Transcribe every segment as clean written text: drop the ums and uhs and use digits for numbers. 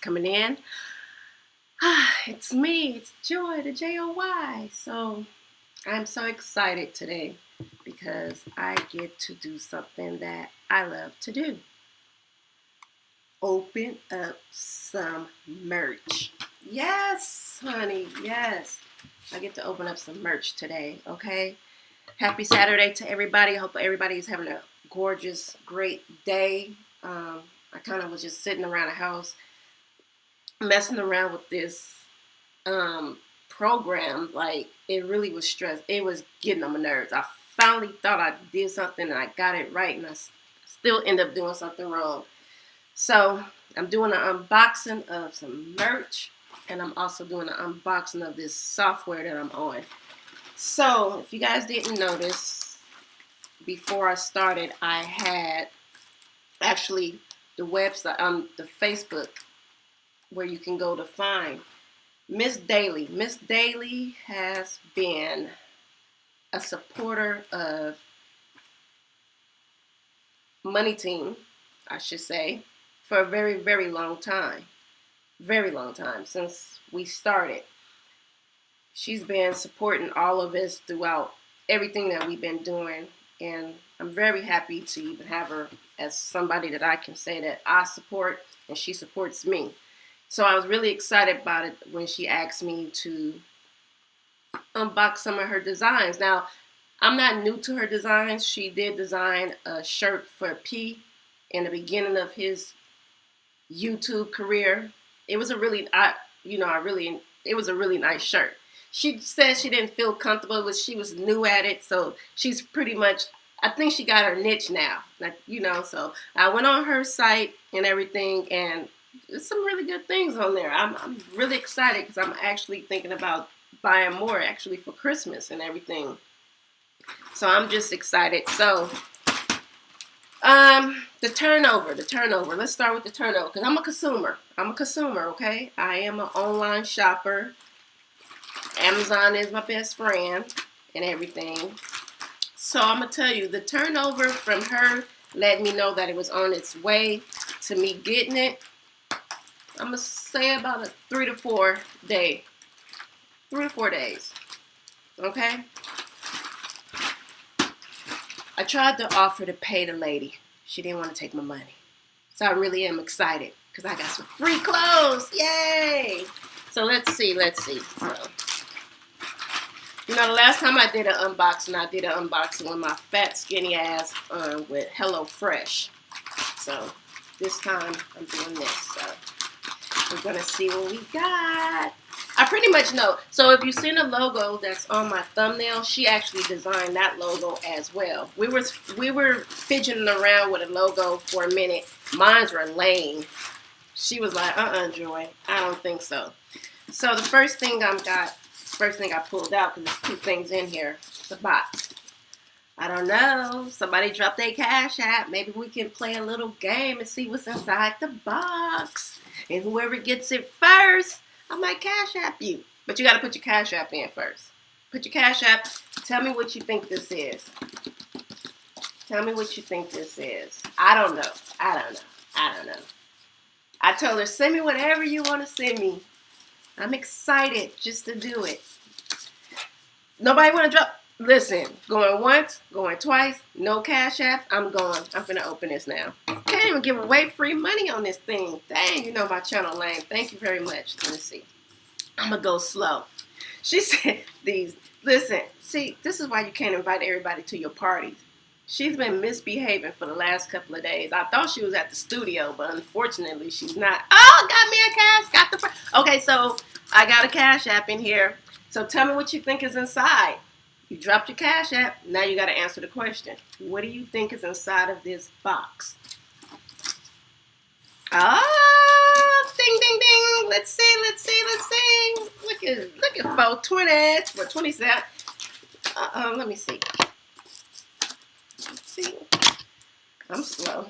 coming in. It's me, it's Joy, the Joy. So I'm so excited today because I get to do something that I love to do. Open up some merch. Yes, honey, yes. I get to open up some merch today, okay? Happy Saturday to everybody. I hope everybody is having a gorgeous, great day. I kind of was just sitting around the house messing around with this program. Like, it really was stress. It was getting on my nerves. I finally thought I did something and I got it right, and I still end up doing something wrong. So I'm doing an unboxing of some merch, and I'm also doing an unboxing of this software that I'm on. So if you guys didn't notice, before I started, I had actually the website, the Facebook, where you can go to find Miss Daley. Miss Daley has been a supporter of Money Team, I should say, for a very, very long time. Very long time, since we started. She's been supporting all of us throughout everything that we've been doing. And I'm very happy to even have her as somebody that I can say that I support and she supports me. So I was really excited about it when she asked me to unbox some of her designs. Now, I'm not new to her designs. She did design a shirt for P in the beginning of his YouTube career. It was a really, it was a really nice shirt. She said she didn't feel comfortable with. She was new at it, so she's pretty much. I think she got her niche now. So I went on her site and everything, and there's some really good things on there. I'm really excited because I'm actually thinking about buying more actually for Christmas and everything. So I'm just excited. So the turnover. Let's start with the turnover because I'm a consumer, okay? I am an online shopper. Amazon is my best friend and everything. So I'm going to tell you, the turnover from her let me know that it was on its way to me getting it. I'm going to say about a 3 to 4 days. Okay? I tried to offer to pay the lady. She didn't want to take my money. So I really am excited because I got some free clothes. Yay! So let's see. So, the last time I did an unboxing with my fat, skinny ass with HelloFresh. So this time I'm doing this. So we're going to see what we got. I pretty much know. So if you've seen the logo that's on my thumbnail, she actually designed that logo as well. We were fidgeting around with a logo for a minute. Mines were lame. She was like, Joy, I don't think so. So the first thing I pulled out, because there's 2 things in here, the box. I don't know. Somebody dropped their Cash App. Maybe we can play a little game and see what's inside the box. And whoever gets it first, I might Cash App you. But you got to put your Cash App in first. Put your Cash App. Tell me what you think this is. Tell me what you think this is. I don't know. I told her, send me whatever you want to send me. I'm excited just to do it. Nobody want to drop. Listen, going once, going twice, no Cash App. I'm going. I'm going to open this now. Can't even give away free money on this thing. Dang, my channel lame. Thank you very much. Let me see. I'm going to go slow. She said listen, see, this is why you can't invite everybody to your parties. She's been misbehaving for the last couple of days. I thought she was at the studio, but unfortunately she's not. Oh, got me a cash. Okay, so I got a Cash App in here. So tell me what you think is inside. You dropped your Cash App. Now you got to answer the question. What do you think is inside of this box? Oh, ding, ding, ding. Let's see. Look at 420 for 27. Let me see. Let's see. I'm slow.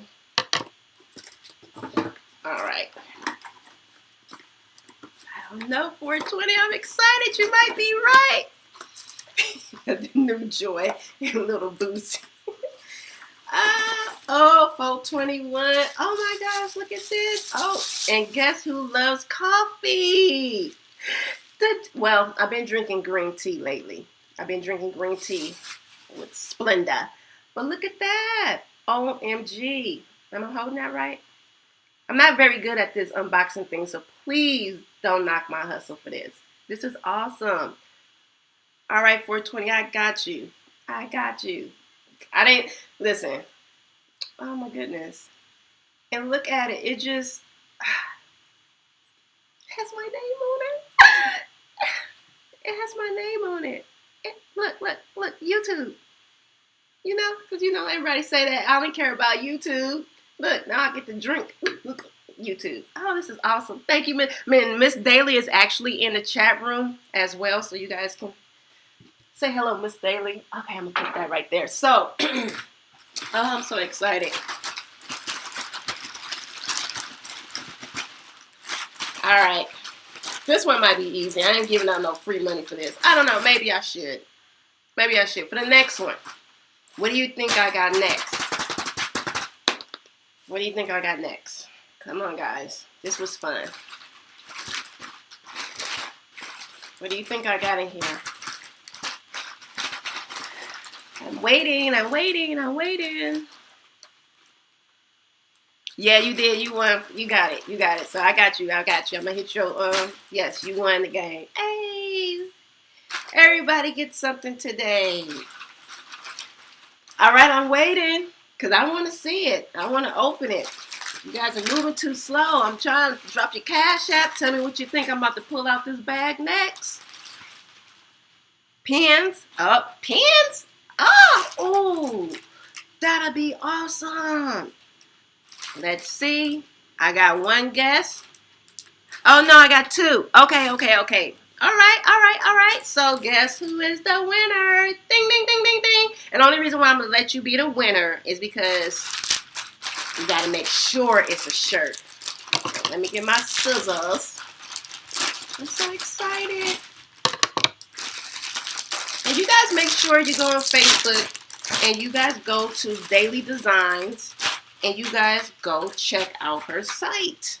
All right. I don't know, 420. I'm excited. You might be right. The new Joy and little Boost. Oh, 421. Oh my gosh, look at this. Oh, and guess who loves coffee? Well, I've been drinking green tea lately. I've been drinking green tea with Splenda. But look at that. OMG. Am I holding that right? I'm not very good at this unboxing thing, so please don't knock my hustle for this. This is awesome. All right, 420, I got you. I got you. I didn't, listen. Oh my goodness. And look at it. It just has my name on it. It has my name on it. Look, YouTube. You know, because you know everybody say that. I don't care about YouTube. Look, now I get to drink. Look, YouTube. Oh, this is awesome. Thank you, Miss Daley is actually in the chat room as well, so you guys can say hello, Miss Daley. Okay, I'm gonna put that right there. So, oh, I'm so excited. All right, this one might be easy. I ain't giving out no free money for this. I don't know. Maybe I should. Maybe I should. For the next one, what do you think I got next? What do you think I got next? Come on, guys. This was fun. What do you think I got in here? I'm waiting. Yeah, you did. You won. You got it. So I got you. I'm gonna hit your yes, you won the game. Hey, everybody gets something today. All right, I'm waiting because I want to see it. I want to open it. You guys are moving too slow. I'm trying to drop your cash app. Tell me what you think I'm about to pull out this bag next. Pins. Oh, pins. Oh, that'll be awesome. Let's see. I got one guess. Oh, no, I got two. Okay. All right. So guess who is the winner? Ding, ding, ding, ding, ding. And the only reason why I'm going to let you be the winner is because you got to make sure it's a shirt. Let me get my scissors. I'm so excited. And you guys make sure you go on Facebook and you guys go to Daley Designs and you guys go check out her site.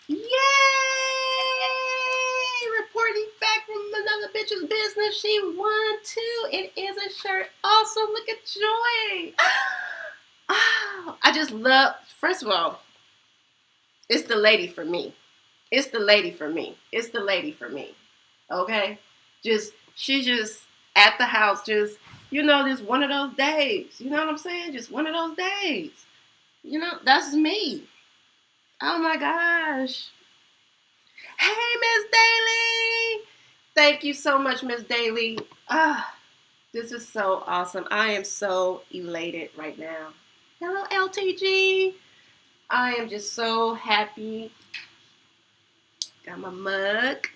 Yay! Reporting back from another bitch's business. She won too. It is a shirt. Also, look at Joy. Oh, I just love, first of all, it's the lady for me. Okay? She's just at the house, just one of those days. You know what I'm saying? Just one of those days. That's me. Oh my gosh. Hey, Miss Daley. Thank you so much, Miss Daley. This is so awesome. I am so elated right now. Hello, LTG. I am just so happy. Got my mug.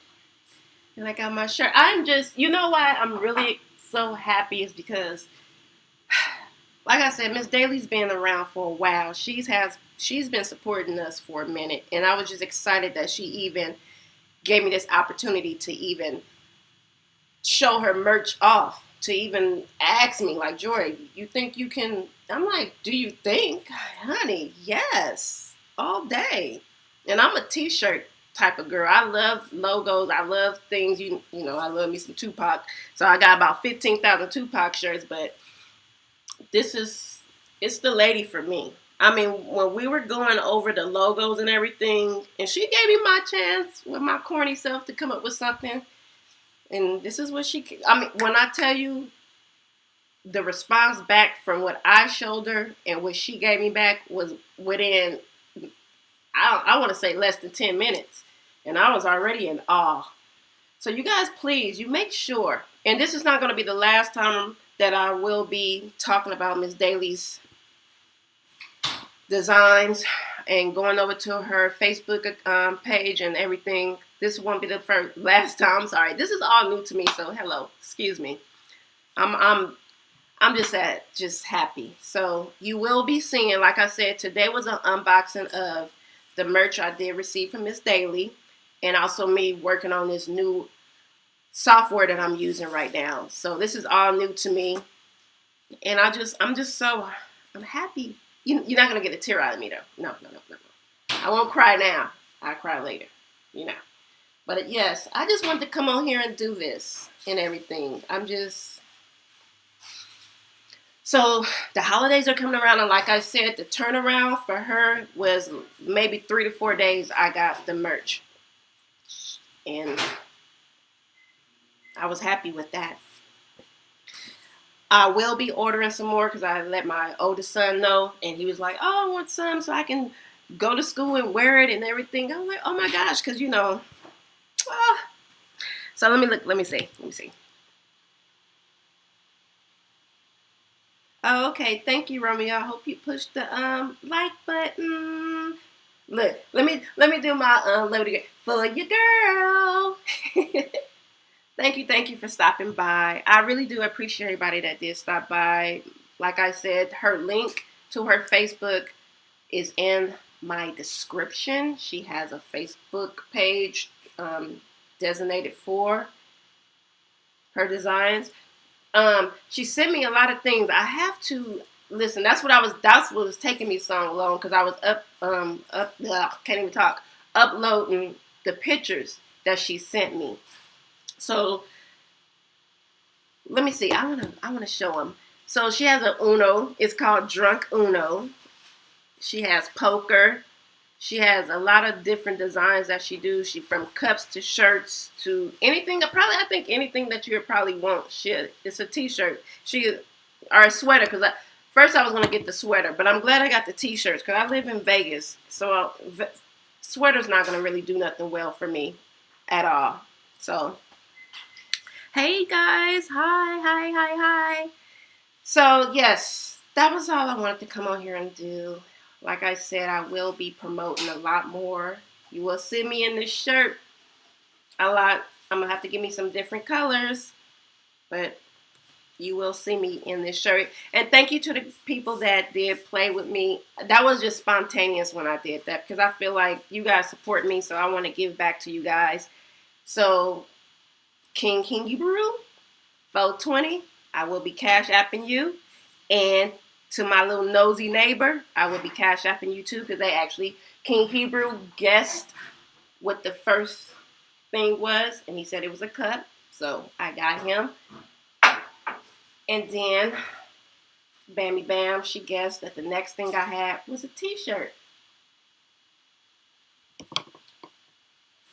And I got my shirt. You know why I'm really so happy is because, like I said, Miss Daley's been around for a while. She's been supporting us for a minute. And I was just excited that she even gave me this opportunity to even show her merch off. To even ask me, like, Joy, you think you can? I'm like, do you think? Honey, yes. All day. And I'm a t-shirt type of girl. I love logos. I love things. I love me some Tupac. So I got about 15,000 Tupac shirts, but it's the lady for me. I mean, when we were going over the logos and everything, and she gave me my chance with my corny self to come up with something, and this is what when I tell you the response back from what I showed her and what she gave me back was within, I want to say less than 10 minutes. And I was already in awe. So you guys, please, you make sure. And this is not going to be the last time that I will be talking about Miss Daley's designs and going over to her Facebook page and everything. This won't be the last time. I'm sorry. This is all new to me. So hello, excuse me. I'm just happy. So you will be seeing, like I said, today was an unboxing of the merch I did receive from Miss Daley, and also me working on this new software that I'm using right now. So this is all new to me, and I'm just so I'm happy. You're not going to get a tear out of me, though. No. I won't cry now. I'll cry later, you know. But yes, I just wanted to come on here and do this and everything. So the holidays are coming around, and like I said, the turnaround for her was maybe 3 to 4 days. I got the merch, and I was happy with that. I will be ordering some more because I let my oldest son know, and he was like, "Oh, I want some so I can go to school and wear it and everything." I'm like, "Oh my gosh," because ah. So let me look. Let me see. Oh, okay. Thank you, Romeo. I hope you pushed the like button. Look, let me do my let me for your girl. Thank you for stopping by. I really do appreciate everybody that did stop by. Like I said, her link to her Facebook is in my description. She has a Facebook page designated for her designs. She sent me a lot of things. I have to listen. That's what was taking me so long because I was can't even talk, uploading the pictures that she sent me. So let me see. I wanna show them. So she has a Uno. It's called Drunk Uno. She has poker. She has a lot of different designs that she do. She from cups to shirts to anything. I think anything that you would probably want. It's a T-shirt. Or a sweater. Because first I was gonna get the sweater, but I'm glad I got the T-shirts because I live in Vegas, so sweater's not gonna really do nothing well for me at all. So hey guys, hi. So yes, that was all I wanted to come on here and do. Like I said, I will be promoting a lot more. You will see me in this shirt a lot. I'm going to have to give me some different colors, but you will see me in this shirt. And thank you to the people that did play with me. That was just spontaneous when I did that because I feel like you guys support me, so I want to give back to you guys. So, King Hebrew, 420, I will be cash apping you. And to my little nosy neighbor, I will be cash apping you too because King Hebrew guessed what the first thing was, and he said it was a cup, so I got him. And then, Bammy Bam, she guessed that the next thing I had was a T-shirt.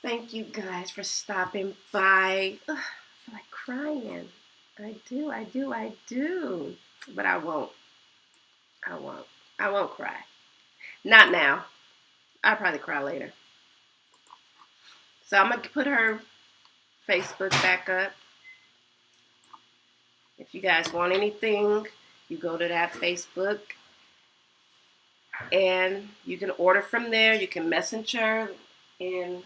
Thank you guys for stopping by. Ugh, I feel like crying. I do. But I won't. I won't cry. Not now. I'll probably cry later. So I'm going to put her Facebook back up. If you guys want anything, you go to that Facebook. And you can order from there. You can message her. And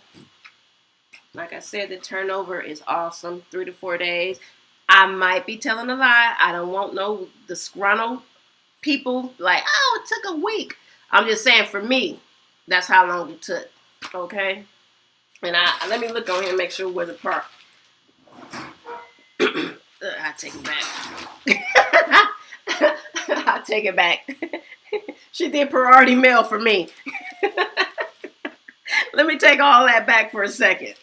like I said, the turnover is awesome. 3 to 4 days. I might be telling a lie. I don't want no disgruntled people like, oh, it took a week. I'm just saying for me, that's how long it took. Okay? And let me look on here and make sure where the part. I take it back. I take it back. She did priority mail for me. Let me take all that back for a second.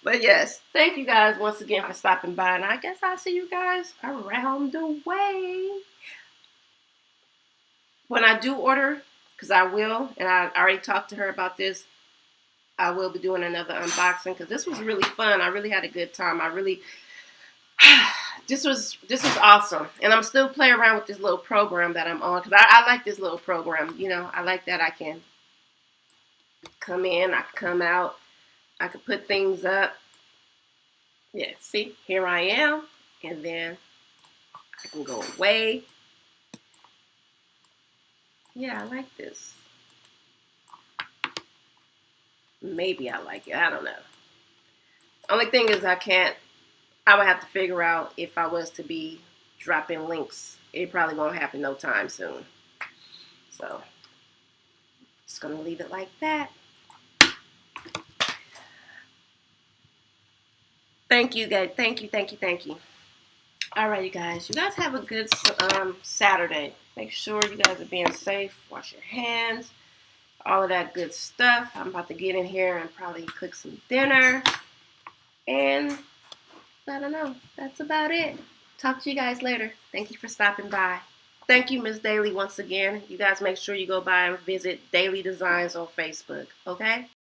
But yes, thank you guys once again for stopping by. And I guess I'll see you guys around the way. When I do order, because I will, and I already talked to her about this, I will be doing another unboxing because this was really fun. I really had a good time. This was awesome. And I'm still playing around with this little program that I'm on because I like this little program. You know, I like that I can come in, I can come out. I could put things up. Yeah, see, here I am. And then I can go away. Yeah, I like this. Maybe I like it. I don't know. Only thing is I would have to figure out if I was to be dropping links. It probably won't happen no time soon. So, just going to leave it like that. Thank you, guys. Thank you. All right, you guys. You guys have a good Saturday. Make sure you guys are being safe. Wash your hands. All of that good stuff. I'm about to get in here and probably cook some dinner. And I don't know. That's about it. Talk to you guys later. Thank you for stopping by. Thank you, Miss Daley, once again. You guys make sure you go by and visit Daley Designs on Facebook. Okay?